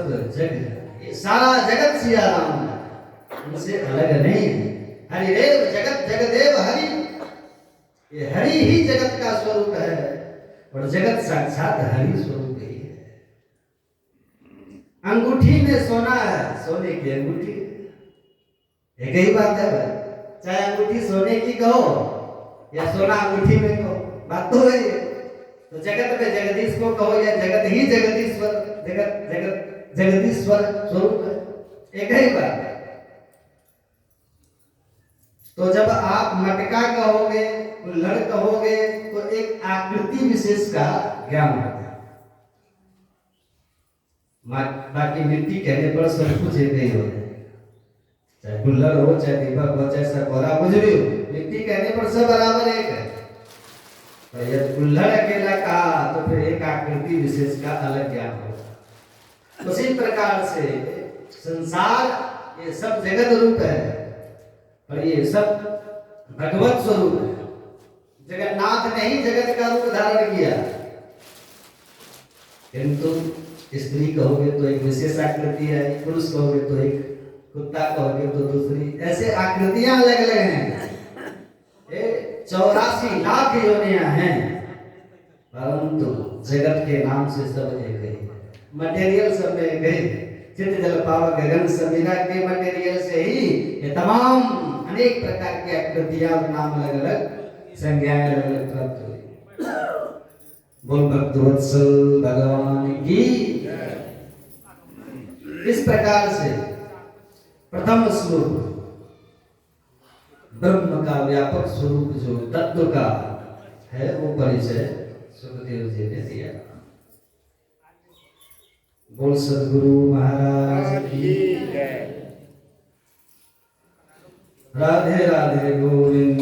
सब जग, ये सारा जगत सिया राम उनसे अलग नहीं है। हरिदेव जगत जगदेव हरि, ये हरि ही जगत का स्वरूप है और जगत साक्षात हरि स्वरूप ही है। अंगूठी में सोना है, सोने की अंगूठी, एक ही बात है। चाहे अंगूठी सोने की कहो या सोना अंगूठी में कहो, बात तो है। तो जगत में जगदीश को कहो या जगत ही जगदीश्वर, जगत जगत जगदीश्वर स्वरूप है, एक ही बात है। तो जब आप मटका कहोगे, कुल्हड़ कहोगे, तो एक आकृति विशेष का ज्ञान होता है। बाकी मिट्टी कहने पर सब कुछ एक ही होता है, चाहे कुल्हड़ हो, चाहे दीपक हो, चाहे सकोरा, कुछ भी हो, मिट्टी कहने पर सब बराबर एक है। तो यदि कुल्हड़ अकेला कहा तो फिर एक आकृति विशेष का अलग ज्ञान होगा। उसी प्रकार से संसार ये सब जगत रूप है और ये सब भगवत स्वरूप है। जगन्नाथ ने ही जगत का रूप धारण किया, किंतु स्त्री कहोगे तो एक विशेष आकृति है, पुरुष कहोगे तो एक, कुत्ता कहोगे तो दूसरी, ऐसे आकृतियां अलग अलग हैं। 84 लाख योनियां हैं, परंतु जगत के नाम से सब एक ही है। मटेरियल सब में एक ही, चित्त जल पावक गगन समीरा के मटेरियल से ही ये तमाम अनेक प्रकार की आकृतियां और नाम अलग अलग संज्ञाएं अलग अलग प्राप्त हुई। बोल भक्तवत्सल भगवान की। इस प्रकार से प्रथम श्लोक ब्रह्म का व्यापक स्वरूप जो तत्व का है वो परिचय सुखदेव जी ने दिया। बोल सदगुरु महाराज की जय। राधे राधे गोविंद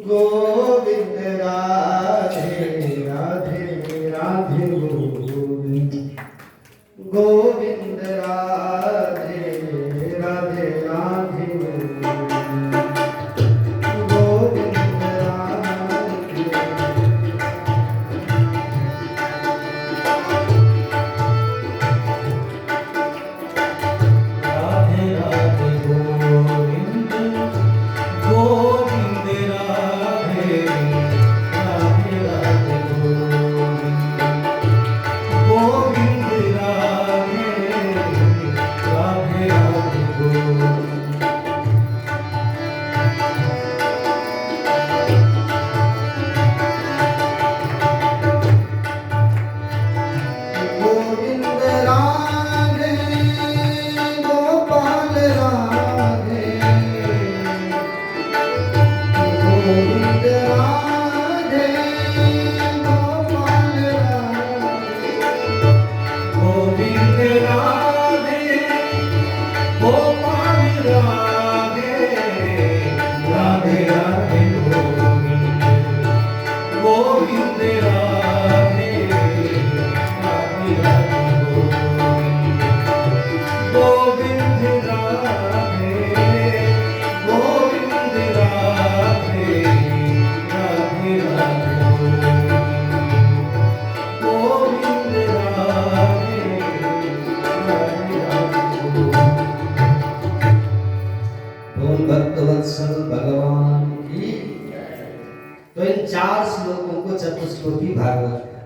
गोविंद, राधे राधे राधे गोविंद गोविंद, राधे राधे राधे चतुश्लोकी भागवत है।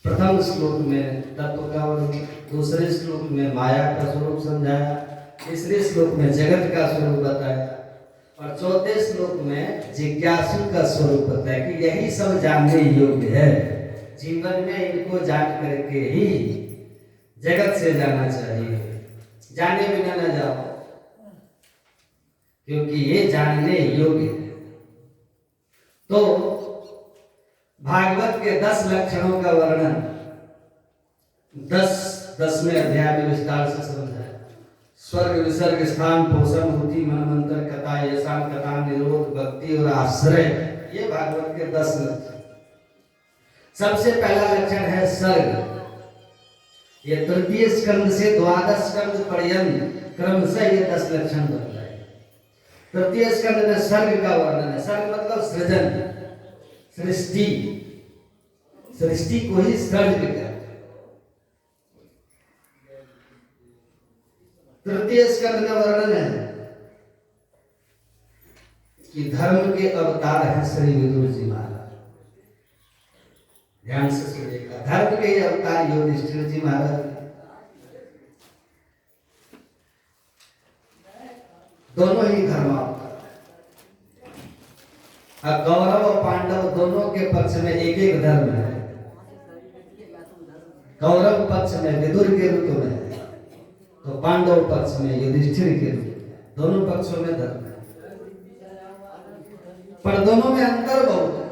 प्रथम श्लोक में तत्व का वर्णन, दूसरे श्लोक में माया का स्वरूप समझाया, तीसरे श्लोक में जगत का स्वरूप बताया और चौथे श्लोक में जिज्ञासु का स्वरूप बताया कि यही सब जानने योग्य है। जीवन में इनको जान करके ही जगत से जाना चाहिए, जाने बिना न जाओ, क्योंकि ये जानने योग्य है। तो भागवत के 10 लक्षणों का वर्णन 10वें अध्याय में विस्तार से समझाया। स्वर्ग विसर्ग स्थान पोषण होती मन मंत्र कथा यशान कथा निरोध भक्ति और आश्रय, ये भागवत के 10 लक्षण। सबसे पहला लक्षण है सर्ग। ये तृतीय स्कंद से द्वादश स्कंद पर्यंत क्रमशः ये 10 लक्षण बताए। तृतीय स्कंद में सर्ग का वर्णन है। सर्ग मतलब सृजन, सृष्टि, सृष्टि को ही सर्ग कहते हैं। तृतीय स्कंद में वर्णन है कि धर्म के अवतार हैं श्री विदुर जी महाराज। ध्यान से सुनिएगा, धर्म के अवतार युधिष्ठिर जी महाराज। दोनों ही धर्मावतार, कौरव और पांडव दोनों के पक्ष में एक एक धर्म है। कौरव पक्ष में विदुर के रूप में, तो पांडव पक्ष में युधिष्ठिर के रूप में, दोनों पक्षों में धर्म है, पर दोनों में अंतर बहुत है।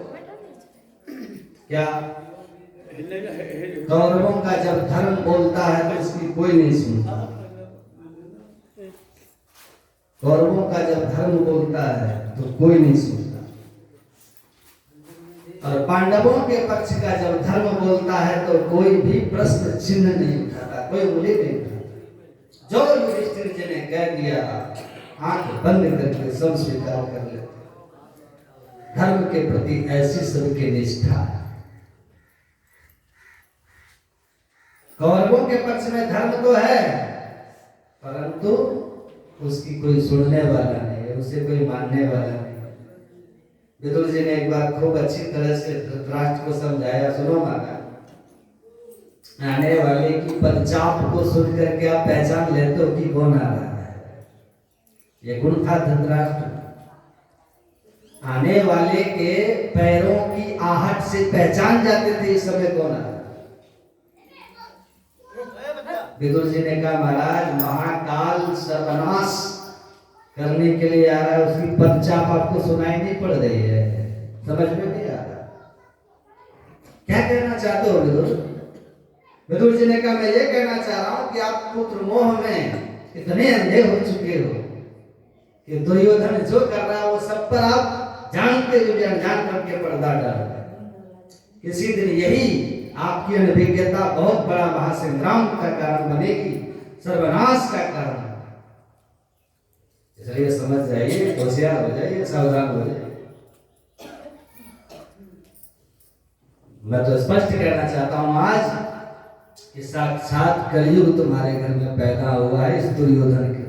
क्या? कौरवों का जब धर्म बोलता है तो उसकी कोई नहीं सुनता। कौरवों का जब धर्म बोलता है तो कोई नहीं सुनता, और पांडवों के पक्ष का जब धर्म बोलता है तो कोई भी प्रश्न चिन्ह नहीं उठाता, कोई उंगली नहीं उठाता। जो युधिष्ठिर जी ने कह दिया, आंख बंद करके सब स्वीकार कर लेते। धर्म के प्रति ऐसी सबकी निष्ठा है। कौरवों के पक्ष में धर्म तो है, परंतु उसकी कोई सुनने वाला नहीं है, उसे कोई मानने वाला नहीं। विदुर जी ने एक बार खूब अच्छी तरह से धृतराष्ट्र को समझाया, सुनो महाराज, आने वाले की पदचाप को सुन करके आप पहचान लेते हो कि कौन आ रहा है। ये गुण था धृतराष्ट्र। आने वाले के पैरों की आहट से पहचान जाते थे इस समय कौन आ रहा है। विदुर जी ने कहा, महाराज महाकाल सर्वनाश करने के लिए आ रहा है, उसकी पदचाप आपको सुनाई नहीं पड़ रही है, समझ में नहीं आ रहा। क्या कहना चाहते हो विदुर? विदुर जी ने कहा, मैं ये कहना चाह रहा हूं कि आप पुत्र मोह में इतने अंधे हो चुके हो कि दुर्योधन जो कर रहा है वो सब पर आप जानते हुए अनजान करके पर्दा डाल रहे हैं। किसी दिन यही आपकी अनभिज्ञता बहुत बड़ा महासंग्राम का कारण बनेगी, सर्वनाश का कारण। इसलिए समझ जाइए, होशियार हो जाइए, सावधान हो जाइए। मैं तो स्पष्ट कहना चाहता हूं आज कि साक्षात कलयुग तुम्हारे घर में पैदा हुआ है इस दुर्योधन के।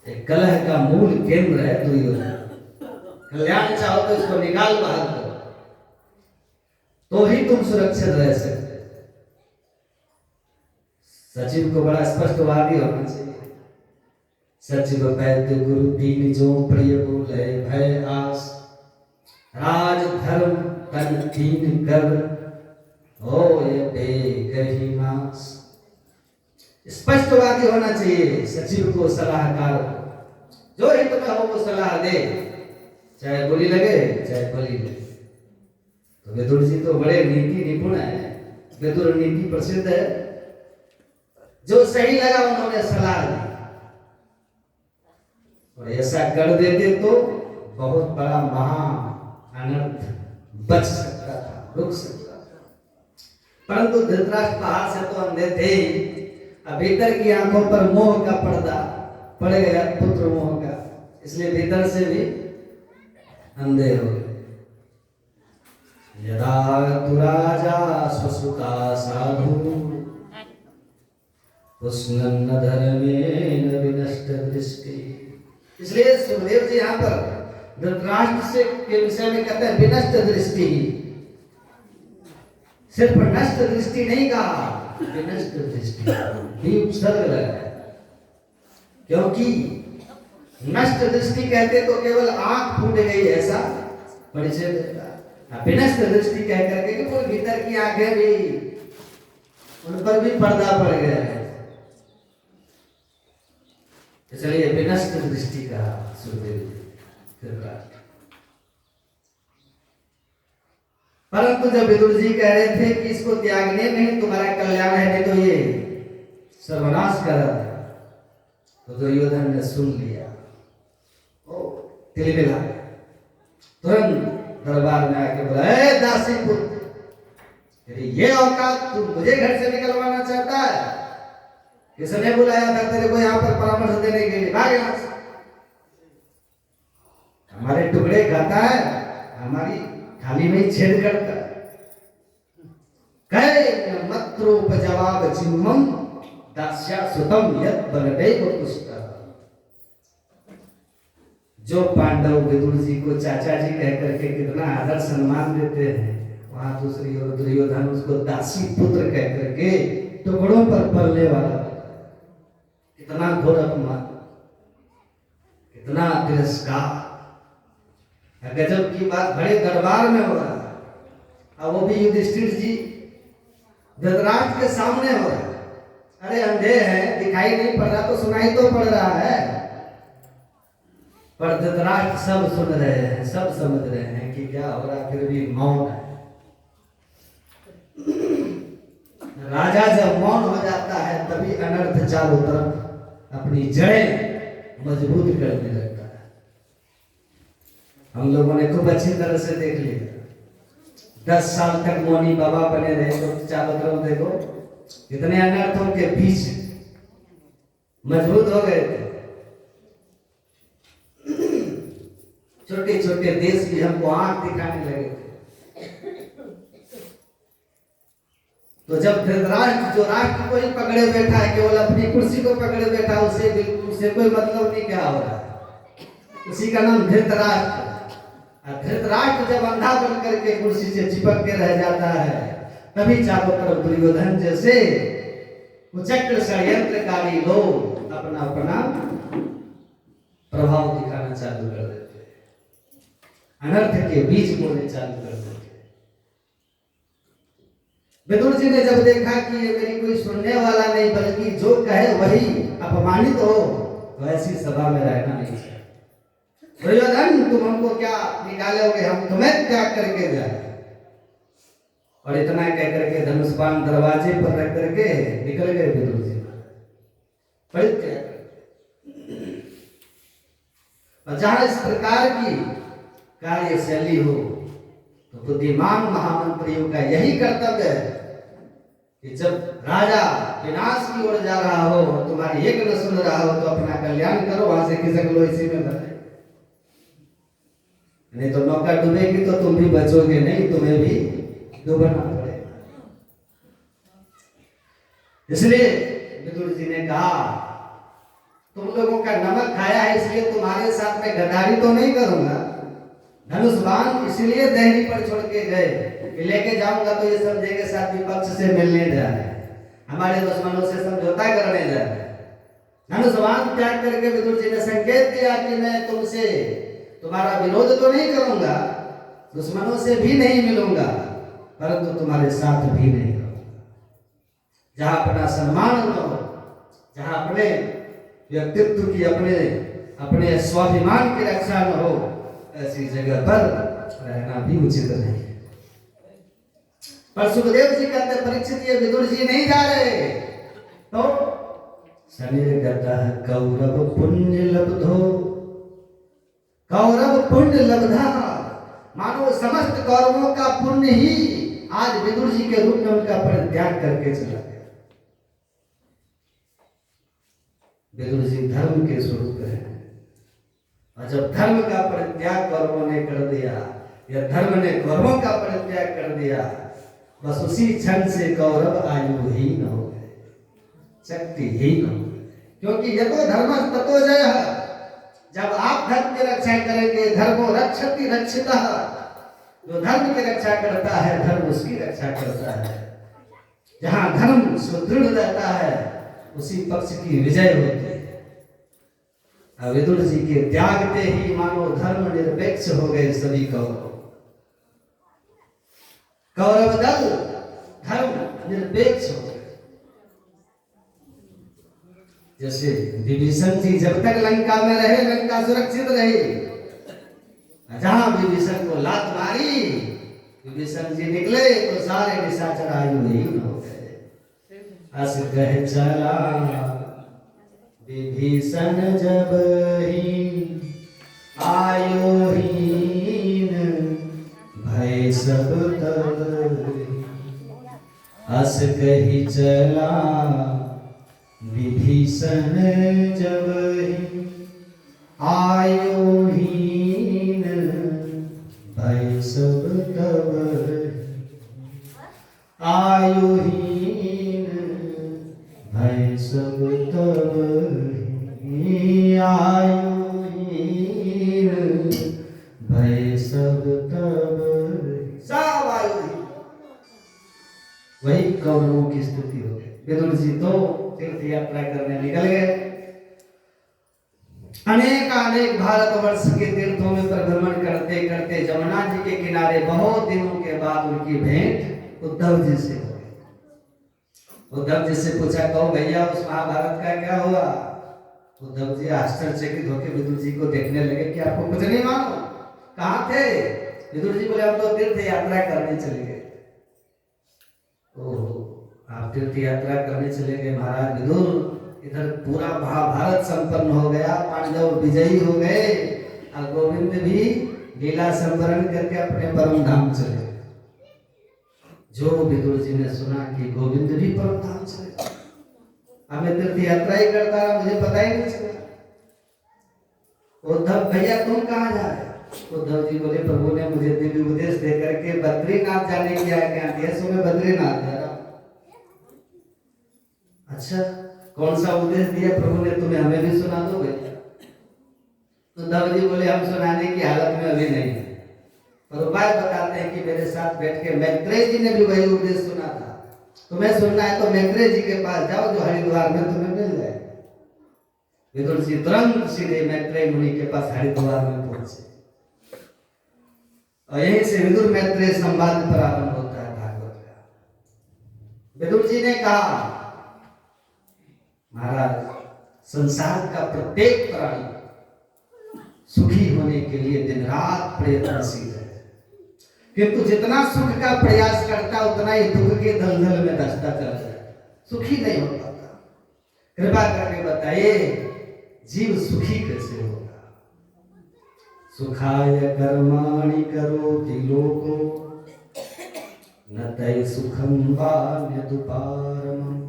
एक कलह का मूल केंद्र है दुर्योधन। कल्याण चाहो तो इसको निकाल बाहर करो, तो ही तुम सुरक्षित रह सकते। सचिव को बड़ा स्पष्टवादी होना चाहिए। सचिव वैद्य गुरु दीन जो प्रिय बोले भय आस, राज धर्म तन दीन कर हो ये बेगही मास। स्पष्टवादी होना चाहिए सचिव को, सलाहकार को। जो ही तुम्हें हो वो सलाह दे, चाहे बुरी लगे चाहे भली लगे। तो विदुर जी तो बड़े नीति निपुण है, विदुर नीति प्रसिद्ध है। जो सही लगा उन्होंने सलाह दी, और ऐसा कर देते तो बहुत बड़ा महा अनर्थ बच सकता था, रुक सकता था। परंतु धृतराष्ट्र बाहर से तो अंधे थे, अब भीतर की आंखों पर मोह का पर्दा पड़ गया, पुत्र मोह का, इसलिए भीतर से भी अंधे हो गए। यदा तु राजा स्वसुता साधु पुष्णन्न धर्मेण विनष्ट दृष्टि। इसलिए सुखदेव जी यहाँ पर धृतराष्ट्र से के विषय में कहते हैं विनष्ट दृष्टि। सिर्फ नष्ट दृष्टि नहीं कहा, विनष्ट दृष्टि भी उपसर्ग लगा, क्योंकि नष्ट दृष्टि कहते तो केवल आंख फूट गई ऐसा परिचय देता। विनष्ट दृष्टि कह करके कि वो भीतर की आंखें भी, उन पर भी पर्दा पड़ गया है, इसलिए विनष्ट दृष्टि का सुखदेव। परंतु जब विदुर जी कह रहे थे कि इसको त्यागने में तुम्हारा कल्याण है, नहीं तो ये सर्वनाश कर, तो दुर्योधन ने सुन लिया। ओ तिलमिला तुरंत दरबार में आके बोला, ए दासी पुत्र, ये औकात तू मुझे घर से निकलवाना चाहता है? किसने बुलाया था तेरे को यहाँ पर परामर्श देने के लिए? भाग यहाँ से। हमारे टुकड़े खाता है, हमारी थाली में छेद करता है। कहे मत्रोपजवाब चिन्मम दास्या सुतम यत् बलदैव पुष्टः। जो पांडव विदुर जी को चाचा जी कह करके कितना आदर सम्मान देते हैं, वहां दूसरी ओर दुर्योधन उसको दासी पुत्र कह करके टुकड़ों पर पलने वाला, कितना घोर अपमान, कितना तिरस्कार। गजब की बात बड़े दरबार में हो रहा है, अब वो भी युधिष्ठिर जी धृतराष्ट्र के सामने हो रहा है। अरे अंधे हैं, दिखाई नहीं पड़ रहा तो सुनाई तो पड़ रहा है, पर धृतराष्ट्र सब सुन रहे हैं, सब समझ रहे हैं कि क्या हो रहा, फिर भी मौन है। राजा जब मौन हो जाता है तभी अनर्थ चारों तरफ अपनी जड़ें मजबूत करने लगता है। हम लोगों ने खूब अच्छी तरह से देख लिया, 10 साल तक मौनी बाबा बने रहे तो चारों तरफ देखो कितने अनर्थों के बीच मजबूत हो गए थे। छोटे छोटे देश भी हमको आंख दिखाने लगे थे। तो जब धृतराष्ट्र जो राष्ट्र को ही पकड़े बैठा है, केवल अपनी कुर्सी को पकड़े बैठा, उसे बिल्कुल उसे कोई मतलब नहीं क्या हो रहा है, उसी का नाम धृतराष्ट्र। धृतराष्ट्र जब अंधा बन करके कुर्सी से चिपक के रह जाता है, तभी चारों तरफ दुर्योधन जैसे कुचक्र षड्यंत्रकारी लोग अपना अपना प्रभाव दिखाना चालू कर देते हैं, अनर्थ के बीज बोलने चालू कर देते हैं। विदुर जी ने जब देखा कि ये मेरी कोई सुनने वाला नहीं, बल्कि जो कहे वही अपमानित हो, तो ऐसी सभा में रहना नहीं चाहिए। दुर्योधन तुम हमको क्या निकालोगे, हम तुम्हें त्याग करके जाए। और इतना कह करके धनुष बाण दरवाजे पर रख करके निकल गए विदुर जी। और जहां इस प्रकार की कार्यशैली हो तो बुद्धिमान महामंत्रियों का यही कर्तव्य है कि जब राजा विनाश की ओर जा रहा हो और तुम्हारी एक न सुन रहा हो तो अपना कल्याण करो, वहां से खिसक लो इसी में भले, नहीं तो नौका डूबेगी तो तुम भी बचोगे नहीं, तुम्हें भी डूबना पड़ेगा। इसलिए विदुर जी ने कहा तुम लोगों का नमक खाया है, इसलिए तुम्हारे साथ में गद्दारी तो नहीं करूंगा। धनुष बाण इसलिए दहली पर छोड़ के गए कि लेके जाऊंगा तो ये समझेंगे साथ विपक्ष से मिलने जा रहे हैं, हमारे दुश्मनों से समझौता करने जा रहे हैं। धनुष बाण त्याग करके विदुर जी ने संकेत दिया कि मैं तुमसे तुम्हारा विरोध तो नहीं करूंगा, दुश्मनों से भी नहीं मिलूंगा, परंतु तुम्हारे साथ भी नहीं रहूंगा। जहां अपना सम्मान न हो, जहां अपने व्यक्तित्व की अपने स्वाभिमान की रक्षा न हो, ऐसी जगह पर रहना भी उचित नहीं है। पर सुखदेव जी कहते परीक्षित ये विदुर जी नहीं जा रहे, तो शनि कहता है कौरव पुण्य लब्धो, कौरव पुण्य लब्धा, मानो समस्त कौरवों का पुण्य ही आज विदुर जी के रूप में उनका परित्याग करके चला गया। विदुर जी धर्म के स्वरूप है, और जब धर्म का परित्याग कौरवों ने कर दिया या धर्म ने कौरवों का परित्याग कर दिया, बस उसी क्षण से कौरव आयुहीन हो गए, शक्तिहीन हो गए। क्योंकि यतो धर्म ततो जयः, जब आप धर्म की रक्षा करेंगे, धर्मो रक्षति रक्षितः, जो धर्म की रक्षा करता है धर्म उसकी रक्षा करता है। जहां धर्म सुदृढ़ रहता है उसी पक्ष की विजय होती है। विदुर जी के त्यागते ही मानो धर्म निरपेक्ष हो गए सभी कौरव, कौरव दल धर्म निरपेक्ष हो गए। जैसे विभीषण जी जब तक लंका में रहे लंका सुरक्षित रही, जहां विभीषण को लात मारी, विभीषण जी निकले तो सारे निशाचर आयुहीन हो गए। अस कह चला विभीषण जब ही आयुहीन, भय सब तब अस कही चला विभीषण जब ही आयुहीन, भय सब तब आयुहीन, भय सब तब ही आयो हीन, भय सब तब सब आयो हीन। वही कौरवों की स्थिति हो गई। विदुर जी तो तीर्थ यात्रा करने निकल गए। अनेक भारतवर्ष के तीर्थों में परिभ्रमण करते करते जमुना जी के किनारे बहुत दिनों के बाद उनकी भेंट उद्धव जी से हो गई। उद्धव जी से पूछा, कहो भैया उस महाभारत का क्या हुआ? उद्धव जी आश्चर्यचकित होकर विदुर जी को देखने लगे कि आपको कुछ नहीं मालूम, कहाँ थे? विदुर जी बोले, हम तो तीर्थ यात्रा करने चले गए। ओह, आप तीर्थ यात्रा करने चले गए महाराज विदुर। इधर पूरा महाभारत संपन्न हो गया, पांडव विजयी हो गए और गोविंद भी लीला संवरण करके अपने परम धाम चले गए। जो विदुर जी ने सुना कि गोविंद भी परम धाम चले गए, हमें तीर्थ यात्रा ही करता रहा, मुझे पता ही नहीं चला। उद्धव भैया तुम कहाँ जा रहे? उद्धव जी बोले, प्रभु ने मुझे दिव्य उपदेश दे करके बद्रीनाथ जाने की आज्ञा दी है, सो मैं बद्रीनाथ जा रहा हूं। अच्छा, कौन सा उपदेश दिया प्रभु ने तुम्हें? हमें भी सुना दो भैया। उद्धव जी बोले, हम सुनाने की हालत में अभी नहीं है, पर उपाय बताते हैं कि मेरे साथ बैठ के मैत्रेय जी ने भी वही उपदेश सुना था। तुम्हें सुनना है तो मैत्रेय जी के पास जाओ, जो हरिद्वार में तुम्हें मिल जाए। विदुर जी तुरंत सीधे मैत्रेय मुनि के पास हरिद्वार में पहुंचे और यहीं से विदुर मैत्रेय संवाद प्रारंभ होता है भागवत का। विदुर जी ने कहा, महाराज संसार का प्रत्येक प्राणी सुखी होने के लिए दिन रात प्रयत्नशील है, किंतु जितना सुख का प्रयास करता उतना ही दुख के दलदल में धंसता चला जाए, सुखी नहीं हो पाता। कृपा करके बताइए, जीव सुखी कैसे होगा? सुखाय कर्माणि करोति लोको न तय सुखम वान्यदुपारमम्।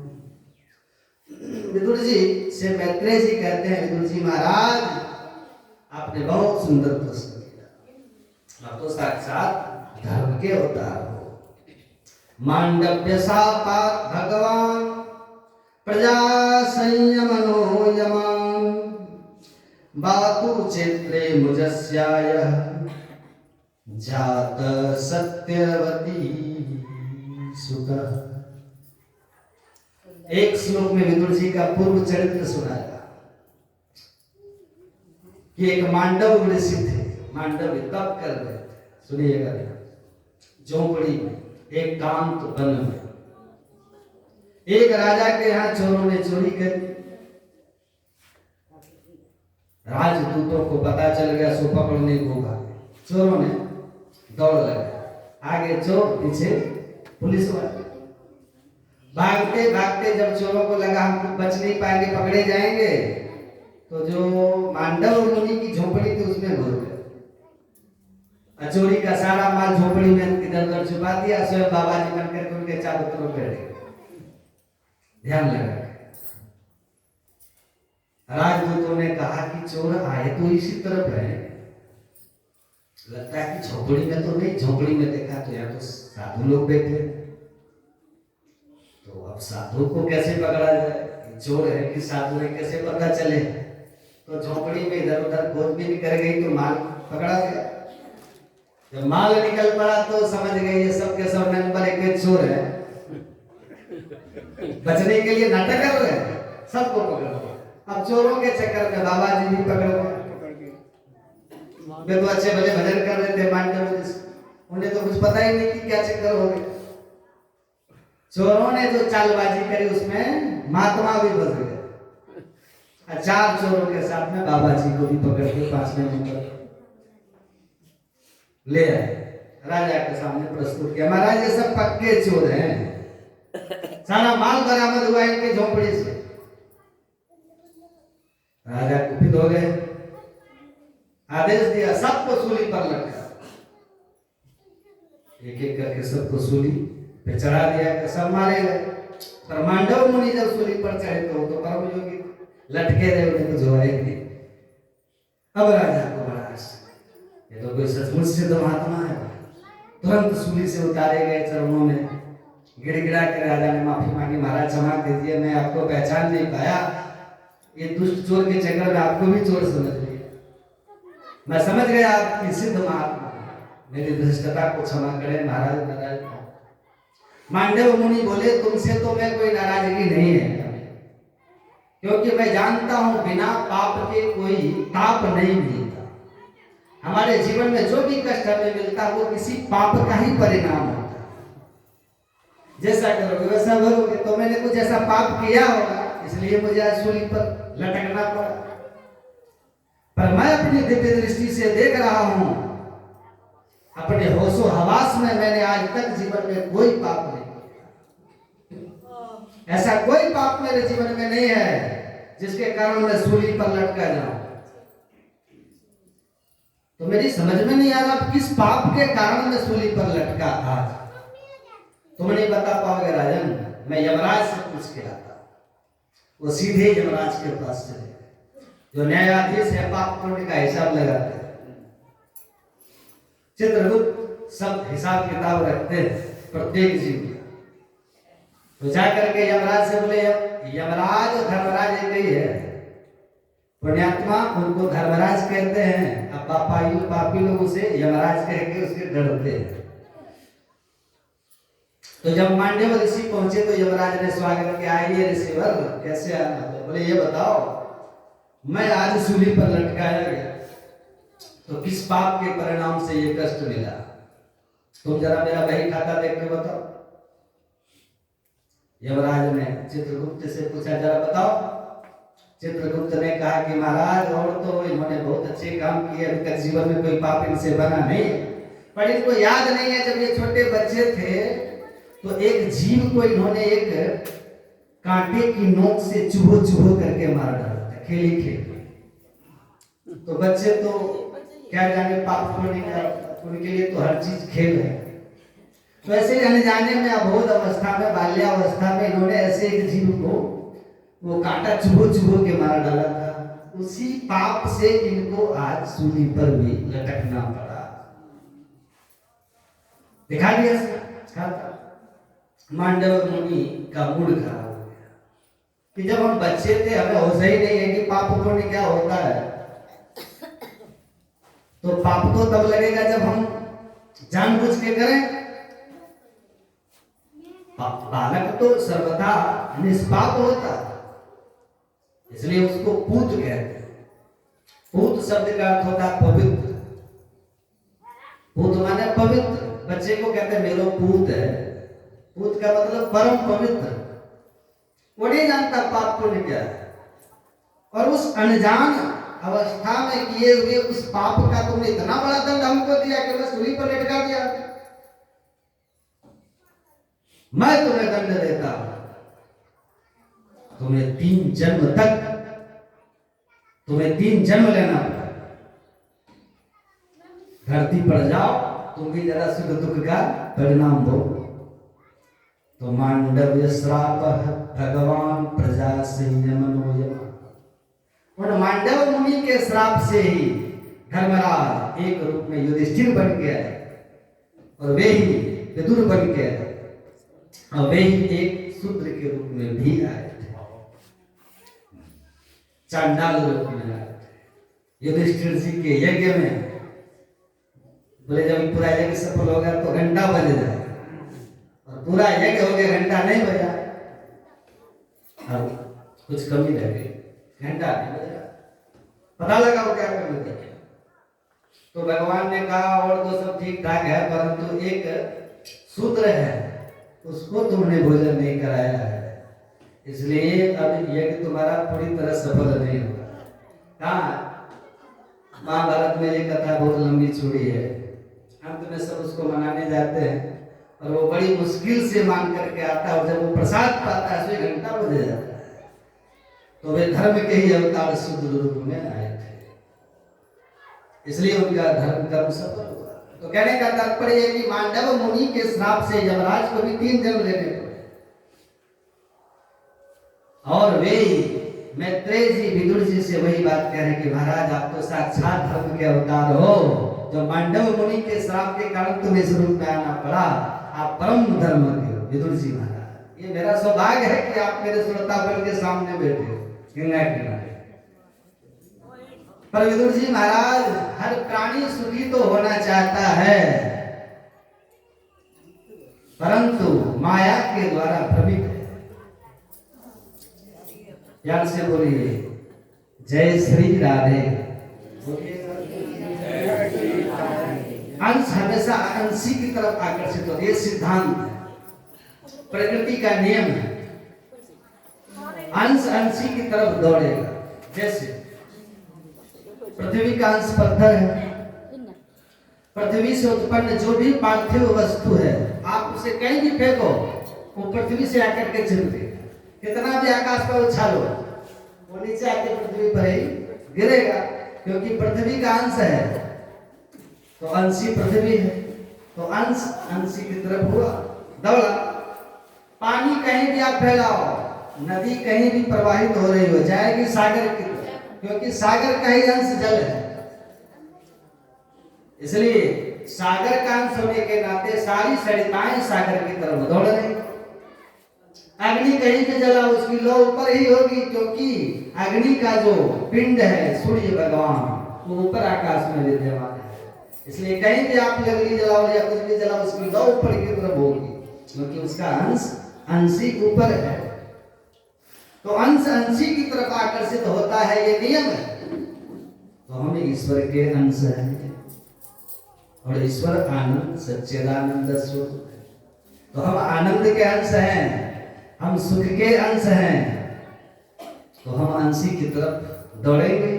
विदुर जी से मैत्रेय जी कहते हैं, विदुर जी महाराज आपने बहुत सुंदर प्रश्न किया, आप तो साक्षात धर्म के अवतार हो। मांडव्य शापात् भगवान प्रजा संयमनो यमान, बातु क्षेत्रे मुजस्याय जात सत्यवती सुतः। एक श्लोक में विदुर जी का पूर्व चरित्र सुनाया कि एक मांडव ऋषि थे, मांडव तप कर रहे थे। सुनिएगा, झोपड़ी में एक कांत वन में एक राजा के यहाँ चोरों ने चोरी करी। राजदूतों को पता चल गया, सो पकड़ने को भागे। चोरों ने दौड़ लगा, आगे चोर पीछे पुलिस वाले। भागते भागते जब चोरों को लगा हम बच नहीं पाएंगे, पकड़े जाएंगे, तो जो मांडव मुनि की झोपड़ी थी उसमें घुस गए। चोरी का सारा माल झोपड़ी में इधर उधर छुपा दिया, स्वयं बाबा जी बनकर के उनके चारों तरफ बैठ गए। ध्यान लगा। राजदूतों ने कहा कि चोर आए तो इसी तरफ है, लगता है कि झोपड़ी में तो नहीं। झोपड़ी में देखा तो यहाँ तो साधु लोग बैठे, तो अब साधु को कैसे पकड़ा जाए? चोर है कि साधु है, कैसे पता चले? तो झोपड़ी में इधर उधर खोजबीन कर गई तो माल पकड़ा गया। जब माल निकल पड़ा तो समझ गए ये सब के सब नंबर एक चोर है, बचने के लिए नाटक कर रहे हैं, सबको पकड़ लिया। अब चोरों के चक्कर में बाबा जी भी पकड़ गए। वे तो अच्छे भले भजन कर रहे थे मांडव, उन्हें तो कुछ पता ही नहीं कि क्या चक्कर हो गया। चोरों ने जो चालबाजी करी उसमें महात्मा भी फंस गए। 4 चोरों के साथ में बाबा जी को भी पकड़ के 5वें नंबर ले आए, राजा के सामने प्रस्तुत किया। महाराज ये सब पक्के चोर हैं, सारा माल बरामद हुआ इनके झोपड़ी से। राजा कुपित हो गए, आदेश दिया सबको सूली पर लटका। एक एक करके सबको सूली पे चढ़ा दिया कि सब मारे गए। पर मांडव मुनि जब सूली पर चढ़े तो परम योगी लटके रहे, उन्हें कुछ हुआ ही नहीं। अब राजा को बड़ा ये तो कोई सचमुच सिद्ध महात्मा है। तुरंत सूली से उतारे गए, चरणों में गिड़गिड़ा के राजा ने माफी मांगी, महाराज क्षमा कीजिए, मैं आपको पहचान नहीं पाया, ये दुष्ट चोर के चक्कर में आपको भी चोर समझ लिया, मैं समझ गया आपकी सिद्ध महात्मा, मेरी धृष्टता को क्षमा करें महाराज। महाराज मांडव मुनि बोले, तुमसे तो मैं कोई नाराजगी नहीं है, क्योंकि मैं जानता हूं बिना पाप के कोई ताप नहीं मिलता। हमारे जीवन में जो भी कष्ट हमें मिलता है वो किसी पाप का ही परिणाम होता है। जैसा करोगे वैसा भरोगे। तो मैंने कुछ ऐसा पाप किया होगा, इसलिए मुझे आज सूली पर लटकना पड़ा। पर मैं अपनी दिव्य दृष्टि से देख रहा हूं, अपने होशो हवास में मैंने आज तक जीवन में कोई पाप नहीं किया। ऐसा कोई पाप मेरे जीवन में नहीं है जिसके कारण मैं सूली पर लटका जाऊं। तो मेरी समझ में नहीं आ रहा किस पाप के कारण मैं सूली पर लटका आज। तुम नहीं बता पाओगे राजन। मैं यमराज से पूछ के आता, वो सीधे यमराज के पास चले गए, जो न्यायाधीश है, पाप पुण्य का हिसाब लगाते हैं। चित्रगुप्त सब हिसाब किताब रखते हैं प्रत्येक जीव का। तो जाकर के यमराज से बोले, यमराज और धर्मराज एक ही है, पुण्यात्मा उनको धर्मराज कहते हैं। अब पापी लोग उसे यमराज कह के उसके डरते हैं। तो जब मांडव ऋषि पहुंचे तो यमराज ने स्वागत किया, आइए ऋषिवर, कैसे आना? बोले ये बताओ, मैं आज सूली पर लटकाया गया तो किस पाप के परिणाम से ये कष्ट मिला? तुम जरा मेरा बही खाता देख के बताओ। यमराज ने चित्रगुप्त से पूछा, जरा बताओ। चित्रगुप्त ने कहा कि महाराज, और तो इन्होंने बहुत अच्छे काम किए, अभी तक जीवन में कोई पाप इनसे बना नहीं, पर इनको याद नहीं है जब ये छोटे बच्चे थे तो एक जीव को इन्होंने एक कांटे की नोक से चुभो चुभो करके मार डाला था, खेली खेल। तो बच्चे तो क्या जाने पाप पुण्य का, उनके लिए तो हर चीज खेल है। तो ऐसे अनजाने में, अबोध अवस्था में, बाल्यावस्था में इन्होंने ऐसे एक जीव को वो कांटा चुभो चुभो के मार डाला था। उसी पाप से इनको आज सूली पर भी लटकना पड़ा। दिखा दिया मांडव मुनि का मूड खराब हो गया कि जब हम बच्चे थे हमें होश ही नहीं है कि पाप पुण्य क्या होता है। तो पाप तो तब लगेगा जब हम जानबूझ के करें। बालक तो सर्वथा निष्पाप होता है, इसलिए उसको पूत कहते हैं। पूत शब्द का अर्थ होता है पवित्र। पूत माने पवित्र। बच्चे को कहते हैं मेरा पूत है। पूत का मतलब परम पवित्र। वो नहीं जानता पाप पुण्य क्या है, और उस अनजान अवस्था में किए हुए उस पाप का तुमने इतना बड़ा दंड हमको दिया कि मैं सूली पर लटका दिया। मैं तुम्हें दंड देता हूं, तुम्हें 3 जन्म लेना पड़ा। धरती पर जाओ, तुम भी जरा सुख दुख का परिणाम दो। तो मांडव्य श्राप भगवान प्रजा संयमनो यम। और मांडव मुनि के श्राप से ही धर्मराज एक रूप में युधिष्ठिर बन गया है, और वे ही विदुर बन गए, और वे ही एक शूद्र के रूप में भी आए थे, चांडाल रूप में आए थे। युधिष्ठिर जी के यज्ञ में बोले जब पूरा यज्ञ सफल हो गया तो घंटा बज जाए, और पूरा यज्ञ हो गया घंटा नहीं बजा, अब कुछ कमी रह गई, घंटा नहीं बजा। पता लगा वो क्या करने लगे। तो भगवान ने कहा और तो सब ठीक ठाक है, परंतु एक शूद्र है उसको तुमने भोजन नहीं कराया है, इसलिए अब यज्ञ तुम्हारा पूरी तरह सफल नहीं होगा। कहाँ महाभारत में ये कथा बहुत लंबी चौड़ी है। अंत में सब उसको मनाने जाते हैं, और वो बड़ी मुश्किल से मान करके आता है, और जब वो प्रसाद पाता है तो 1 घंटा बज जाता है। तो वे धर्म के ही अवतार शूद्र रूप में आए थे, इसलिए उनका धर्म कर्म सफल हुआ। तो कहने का तात्पर्य है कि मांडव मुनि के श्राप से यमराज को भी 3 जन्म लेने पड़े, और वे मैत्रेय जी विदुर जी से वही बात कह रहे हैं कि महाराज आप तो साक्षात धर्म के अवतार हो, जो मांडव मुनि के श्राप के कारण तुम्हें इस रूप में आना पड़ा, आप परम धर्म के हो। विदुर जी महाराज, ये मेरा सौभाग्य है कि आप मेरे श्रोता बल के सामने बैठे हो किनारे किनारे। पर विदुर जी महाराज, हर प्राणी सुखी तो होना चाहता है, परंतु माया के द्वारा भ्रमित है। याद से बोलिए जय श्री राधे। अंश हमेशा अंशी की तरफ आकर्षित होता है, ये सिद्धांत है, प्रकृति का नियम है। अंश अंशी की तरफ दौड़ेगा। जैसे पृथ्वी का अंश पत्थर है, पृथ्वी से उत्पन्न जो भी पार्थिव वस्तु है आप उसे कहीं भी फेंको वो पृथ्वी से आकर के चिपकेगा। कितना भी आकाश पर उछालो वो नीचे आके पृथ्वी पर ही गिरेगा, क्योंकि पृथ्वी का अंश है तो अंशी पृथ्वी है, तो अंश अंशी की तरफ हुआ दौड़ा। पानी कहीं भी आप फैलाओ, नदी कहीं भी प्रवाहित हो रही हो जाएगी सागर की तरफ, क्योंकि सागर का ही अंश जल है। इसलिए सागर का अंश होने के नाते सारी सरिताएं सागर की तरफ दौड़ रही। अग्नि कहीं भी जला उसकी लौ ऊपर ही होगी, क्योंकि अग्नि का जो पिंड है सूर्य भगवान वो ऊपर आकाश में विद्यमान है। इसलिए कहीं भी आप लकड़ी जलाओ या कुछ भी जलाओ उसकी लौ ऊपर की तरफ होगी, क्योंकि उसका अंश अंशी ऊपर है। तो अंश अंशी की तरफ आकर्षित होता है, ये नियम है। तो हम ईश्वर के अंश हैं और ईश्वर आनंद सच्चिदानंद स्वरूप है। तो हम आनंद के अंश हैं, हम सुख के अंश हैं, तो हम अंशी की तरफ दौड़ेंगे।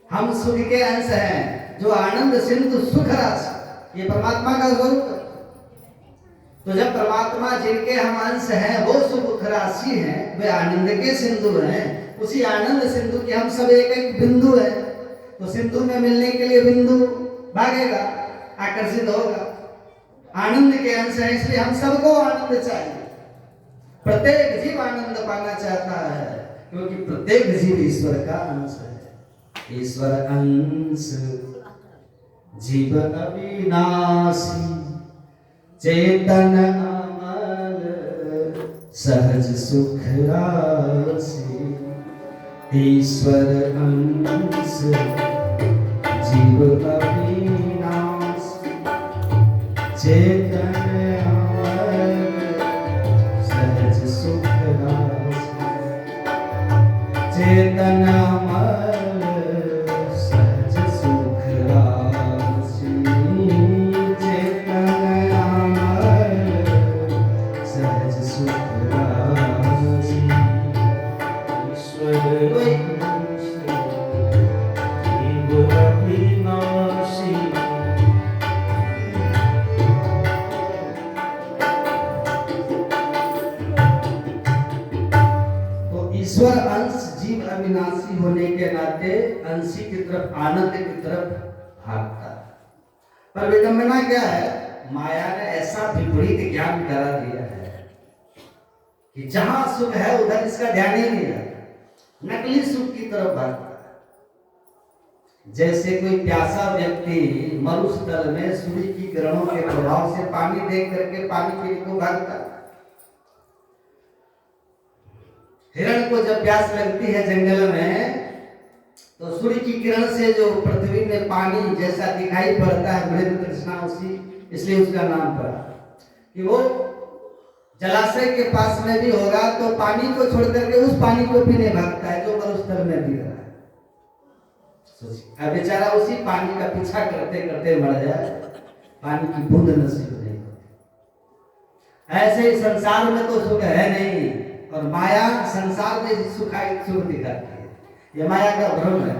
हम सुख के अंश हैं, जो आनंद सिंधु सुख राशि, ये परमात्मा का स्वरूप है। तो जब परमात्मा जिनके हम अंश हैं वो सुख राशि हैं, वे आनंद के सिंधु हैं, उसी आनंद सिंधु के हम सब एक एक बिंदु हैं। तो सिंधु में मिलने के लिए बिंदु भागेगा, आकर्षित होगा। आनंद के अंश है, इसलिए हम सबको आनंद चाहिए। प्रत्येक जीव आनंद पाना चाहता है, क्योंकि प्रत्येक जीव ईश्वर का अंश है। ईश्वर अंश जीव अविनाशी, चेतन अमल सहज सुख राशि। ईश्वर अंश जीव अविनाशी, चेतन अमल सहज सुख राशि। चेतन अमल सहज सुख राशि। चेतन अमल सहज सुख राशि। ईश्वर अंश जीव अविनाशी। ईश्वर अंश जीव अविनाशी होने के नाते अंशी की तरफ आनंद की तरफ भागता है। पर विडंबना क्या है, माया ने ऐसा विपरीत ज्ञान करा दिया है कि जहां सुख है उधर इसका ध्यान ही नहीं है, नकली सुख की तरफ भागता है। जैसे कोई प्यासा व्यक्ति मरुस्थल में सूर्य की किरणों के प्रभाव से पानी देख करके पानी पीने को भागता है। हिरण को जब प्यास लगती है जंगल में, तो सूर्य की किरण से जो पृथ्वी में पानी जैसा दिखाई पड़ता है मृद कृष्णा, उसी इसलिए उसका नाम पड़ा कि वो जलाशय के पास में भी होगा तो पानी को छोड़ करके उस पानी को पीने भागता है जो मरुस्थल में भी रहा है। सोचिए, अब बेचारा उसी पानी का पीछा करते करते मर जाए, पानी की बूंद नसीब नहीं होती। ऐसे ही संसार में तो सुख है नहीं, और माया संसार में सुख दिखाती है। ये माया का भ्रम है।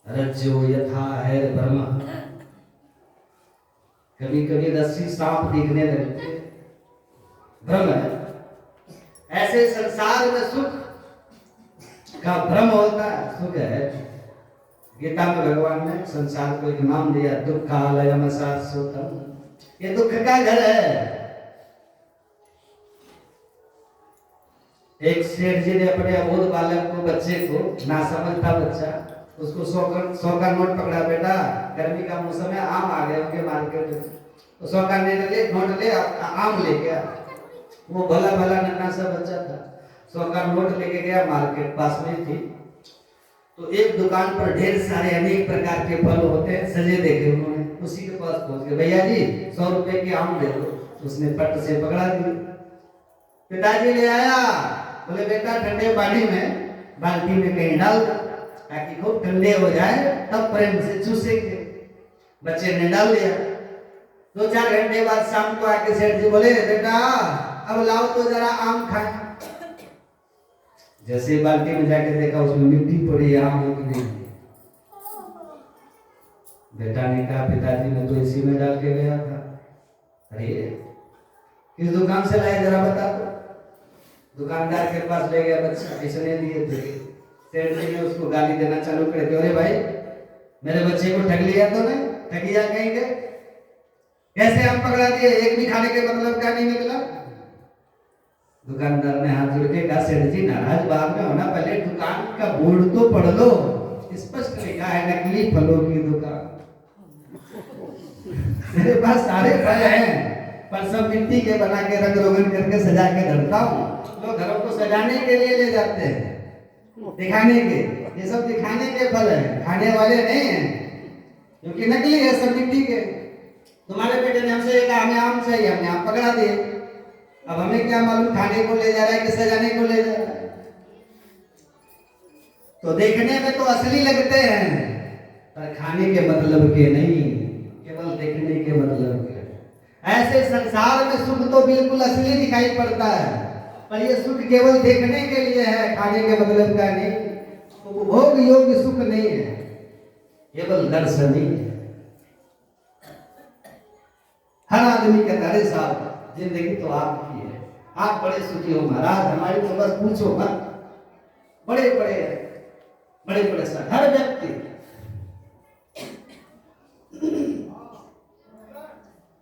रज्जो यथा है ब्रह्म, कभी कभी रस्सी सांप दिखने लगते, भ्रम है। ऐसे संसार में सुख का भ्रम होता है, सुख है। गीता में भगवान ने संसार को एक नाम दिया, दुखालयम शाश्वतम, ये दुख का घर है। एक सेठ जी ने अपने अबोध बालक को, बच्चे को, ना समझता बच्चा, उसको 100 का नोट पकड़ा, बेटा गर्मी का मौसम है, आम आ गए होंगे मार्केट में, तो 100 का नोट ले आम ले गया। वो भला भला नन्हा सा बच्चा था, 100 का नोट लेके गया, मार्केट पास में थी। तो एक दुकान पर ढेर सारे अनेक प्रकार के फल होते हैं, सजे देखे उन्होंने, उसी के पास पहुंच गए, भैया जी 100 रुपए के आम दे दो। उसने पट से पकड़ा दिए। पिताजी ले आया, बोले बेटा ठंडे पानी में बाल्टी में कहीं डाल दो ताकि खूब ठंडे हो जाए, तब प्रेम से चूसेंगे। बच्चे ने डाल दिया। 2-4 घंटे बाद शाम को आके सेठ जी बोले बेटा अब लाओ तो जरा आम खाए। जैसे बाल्टी में जाके देखा उसमें मिट्टी पड़ी, आम हो गई। बेटा ने कहा पिताजी मैं तो इसी में डाल के गया था। अरे किस दुकान से लाए जरा बता दो। दुकानदार के पास ले गया बच्चा, इसने दिए थे। सेठ जी ने उसको गाली देना चालू कर दिया, अरे भाई मेरे बच्चे को ठग लिया तो नहीं, ठगिया कहेंगे, कैसे हम पकड़ा दिए, एक भी खाने के मतलब क्या नहीं निकला। दुकानदार ने हाथ जोड़ के कहा सेठ जी नाराज बाद में होना, पहले दुकान का बोर्ड तो पढ़ लो, स्पष्ट लिखा है नकली फलों की दुकान। मेरे पास सारे फल हैं पर सब मिट्टी के बना के रंग रोगन करके सजा के धरता हूँ। लोग घरों को सजाने के लिए ले जाते हैं, दिखाने के, ये सब दिखाने के फल है, खाने वाले नहीं है, क्योंकि नकली है सब मिट्टी के। तुम्हारे बेटे ने हमसे कहा हमें आम चाहिए, हमने आम पकड़ा दिए। अब हमें क्या मालूम खाने को ले जा रहा है कि सजाने को ले जा रहा है। तो देखने में तो असली लगते हैं पर खाने के मतलब के नहीं, केवल देखने के मतलब के। ऐसे संसार में सुख तो बिल्कुल असली दिखाई पड़ता है, पर ये सुख केवल देखने के लिए है, खाने के मतलब का नहीं। उपभोग योग्य सुख नहीं है, केवल दर्शनीय है। हर आदमी कहता है साहब जिंदगी तो आपकी है, आप बड़े सुखी हो महाराज, हमारी तो बस पूछो मत। बड़े बड़े सर हर व्यक्ति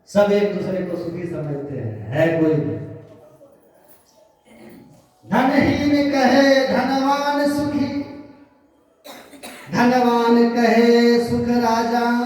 सब एक दूसरे को सुखी समझते हैं, है कोई धनहीन कहे धनवान सुखी, धनवान कहे